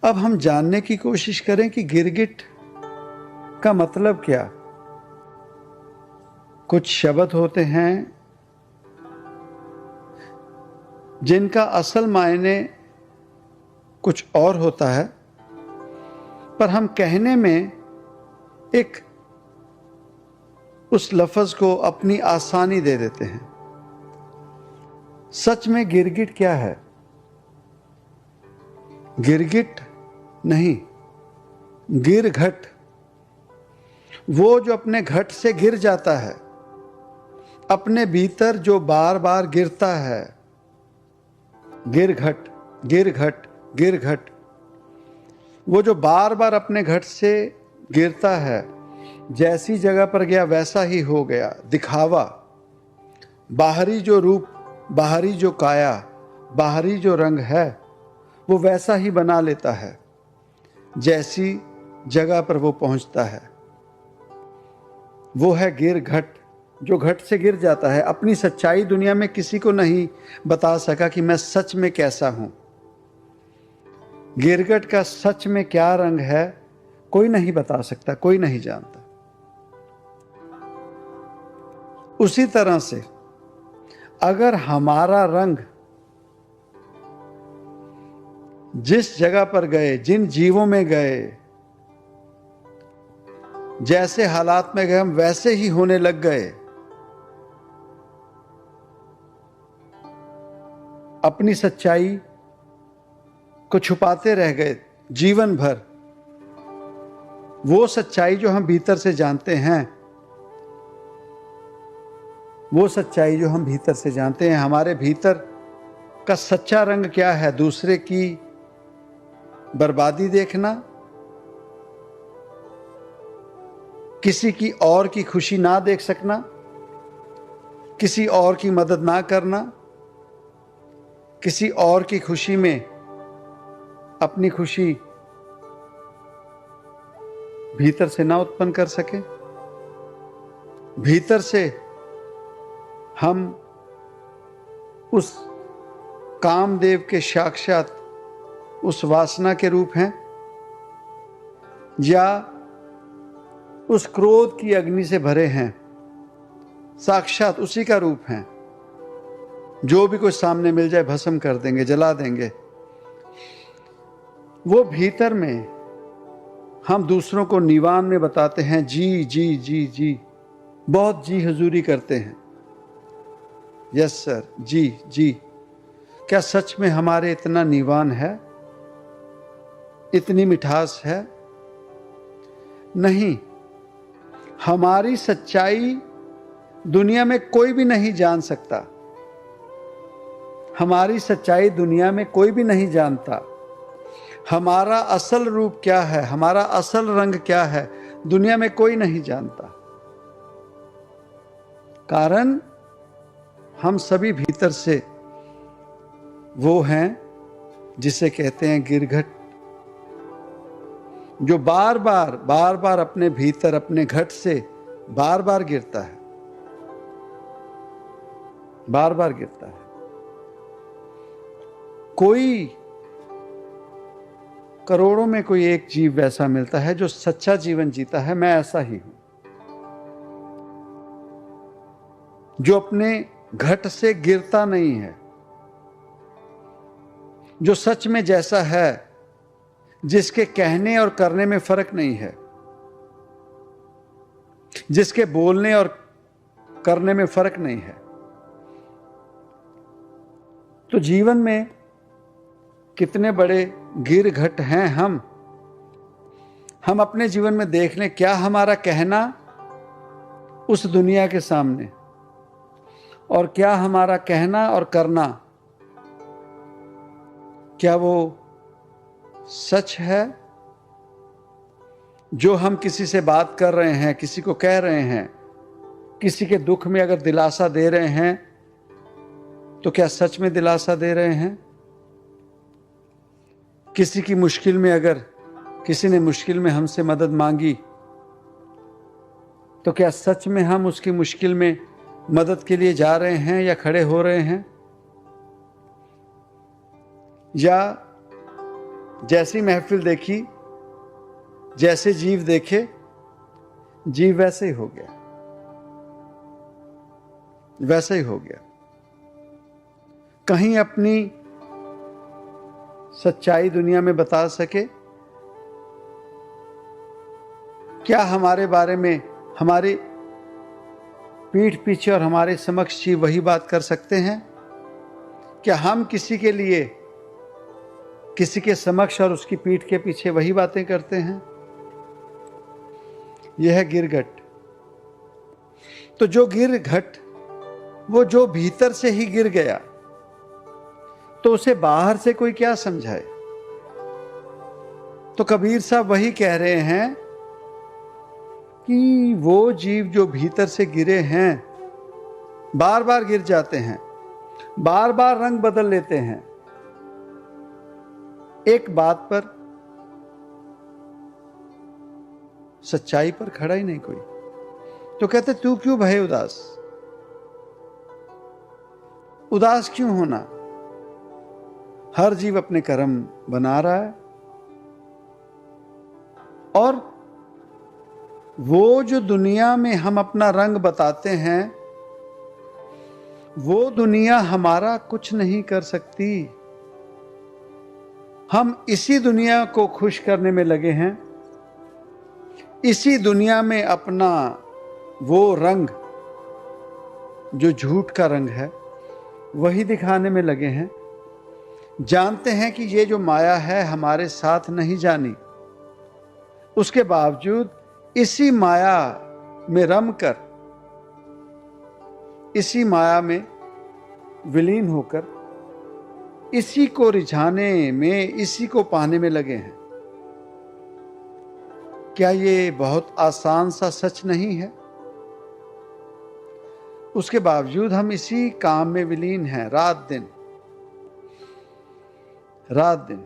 अब हम जानने की कोशिश करें कि गिरगिट का मतलब क्या। कुछ शब्द होते हैं जिनका असल मायने कुछ और होता है, पर हम कहने में एक उस लफ्ज को अपनी आसानी दे देते हैं। सच में गिरगिट क्या है? गिरगिट नहीं, गिरघट। वो जो अपने घट से गिर जाता है, अपने भीतर जो बार बार गिरता है। गिरघट, गिरघट, गिरघट। वो जो बार बार अपने घट से गिरता है, जैसी जगह पर गया वैसा ही हो गया। दिखावा, बाहरी जो रूप, बाहरी जो काया, बाहरी जो रंग है, वो वैसा ही बना लेता है जैसी जगह पर वो पहुंचता है। वो है गिरघट, जो घट से गिर जाता है। अपनी सच्चाई दुनिया में किसी को नहीं बता सका कि मैं सच में कैसा हूं। गिरगिट का सच में क्या रंग है कोई नहीं बता सकता, कोई नहीं जानता। उसी तरह से अगर हमारा रंग जिस जगह पर गए, जिन जीवों में गए, जैसे हालात में गए, हम वैसे ही होने लग गए, अपनी सच्चाई को छुपाते रह गए जीवन भर, वो सच्चाई जो हम भीतर से जानते हैं, वो सच्चाई जो हम भीतर से जानते हैं, हमारे भीतर का सच्चा रंग क्या है? दूसरे की बर्बादी देखना, किसी की और की खुशी ना देख सकना, किसी और की मदद ना करना, किसी और की खुशी में अपनी खुशी भीतर से ना उत्पन्न कर सके। भीतर से हम उस कामदेव के साक्षात उस वासना के रूप हैं, या उस क्रोध की अग्नि से भरे हैं, साक्षात उसी का रूप हैं। जो भी कुछ सामने मिल जाए भस्म कर देंगे, जला देंगे। वो भीतर में हम दूसरों को निवान में बताते हैं जी जी जी जी, बहुत जी हुजूरी करते हैं। यस सर, जी जी। क्या सच में हमारे इतना निवान है, इतनी मिठास है? नहीं। हमारी सच्चाई दुनिया में कोई भी नहीं जान सकता। हमारी सच्चाई दुनिया में कोई भी नहीं जानता। हमारा असल रूप क्या है, हमारा असल रंग क्या है, दुनिया में कोई नहीं जानता। कारण हम सभी भीतर से वो हैं जिसे कहते हैं गिरघट, जो बार बार अपने भीतर, अपने घट से बार बार गिरता है, बार बार गिरता है। कोई करोड़ों में कोई एक जीव वैसा मिलता है जो सच्चा जीवन जीता है। मैं ऐसा ही हूं, जो अपने घट से गिरता नहीं है, जो सच में जैसा है, जिसके कहने और करने में फर्क नहीं है, जिसके बोलने और करने में फर्क नहीं है। तो जीवन में कितने बड़े गिरघट हैं हम अपने जीवन में देख लें। क्या हमारा कहना उस दुनिया के सामने, और क्या हमारा कहना और करना, क्या वो सच है? जो हम किसी से बात कर रहे हैं, किसी को कह रहे हैं, किसी के दुख में अगर दिलासा दे रहे हैं, तो क्या सच में दिलासा दे रहे हैं? किसी की मुश्किल में, अगर किसी ने मुश्किल में हमसे मदद मांगी, तो क्या सच में हम उसकी मुश्किल में मदद के लिए जा रहे हैं या खड़े हो रहे हैं? या जैसी महफिल देखी, जैसे जीव देखे, जीव वैसे ही हो गया, वैसे ही हो गया। कहीं अपनी सच्चाई दुनिया में बता सके? क्या हमारे बारे में हमारी पीठ पीछे और हमारे समक्ष जीव वही बात कर सकते हैं? क्या हम किसी के लिए, किसी के समक्ष और उसकी पीठ के पीछे वही बातें करते हैं? यह है गिरघट। तो जो गिरघट, वो जो भीतर से ही गिर गया, तो उसे बाहर से कोई क्या समझाए? तो कबीर साहब वही कह रहे हैं कि वो जीव जो भीतर से गिरे हैं, बार बार गिर जाते हैं, बार बार रंग बदल लेते हैं, एक बात पर, सच्चाई पर खड़ा ही नहीं कोई। तो कहते तू क्यों भय उदास? उदास क्यों होना? हर जीव अपने कर्म बना रहा है, और वो जो दुनिया में हम अपना रंग बताते हैं, वो दुनिया हमारा कुछ नहीं कर सकती। हम इसी दुनिया को खुश करने में लगे हैं, इसी दुनिया में अपना वो रंग जो झूठ का रंग है वही दिखाने में लगे हैं। जानते हैं कि ये जो माया है हमारे साथ नहीं जानी, उसके बावजूद इसी माया में रमकर, इसी माया में विलीन होकर, इसी को रिझाने में, इसी को पाने में लगे हैं। क्या ये बहुत आसान सा सच नहीं है? उसके बावजूद हम इसी काम में विलीन हैं, रात दिन, रात दिन।